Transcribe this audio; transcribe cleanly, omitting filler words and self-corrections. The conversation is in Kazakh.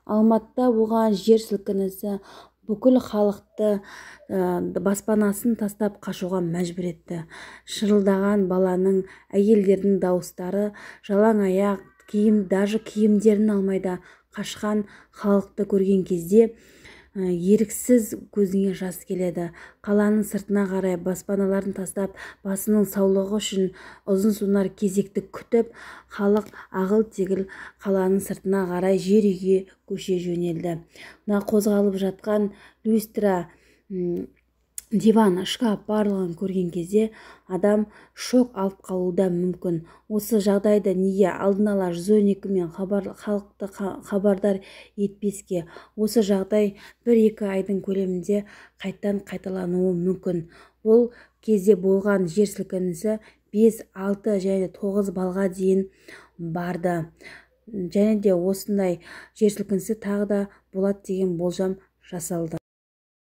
Алматыда болған жер сілкінісі бүкіл халықты баспанасын тастап қашуға мәжбүр етті. Шырылдаған баланың, әйелдердің дауыстары, жалаң аяқ, даже киімдерін алмайда қашқан халықты көрген кезде еріксіз көзіңе жас келеді. Қаланың сыртына қарай баспаналарын тастап, басының саулығы үшін ұзын-сонар кезекті күтіп, халық ағыл-тегіл қаланың сыртына қарай жер үйге көше жөнелді. Мына қозғалып жатқан люстра, диван, шкаф барлығын көрген кезде адам шок алып қалуы мүмкін. Осы жағдайды неге алдын ала 112 мен халықты хабардар етпеске? Осы жағдай 1-2 айдың көлемінде қайталануы мүмкін. Ол кезде болған жер сілкінісі 5, 6 және 9 балға дейін барды. Және де осындай жер сілкінісі тағы да болады деген болжам жасалды.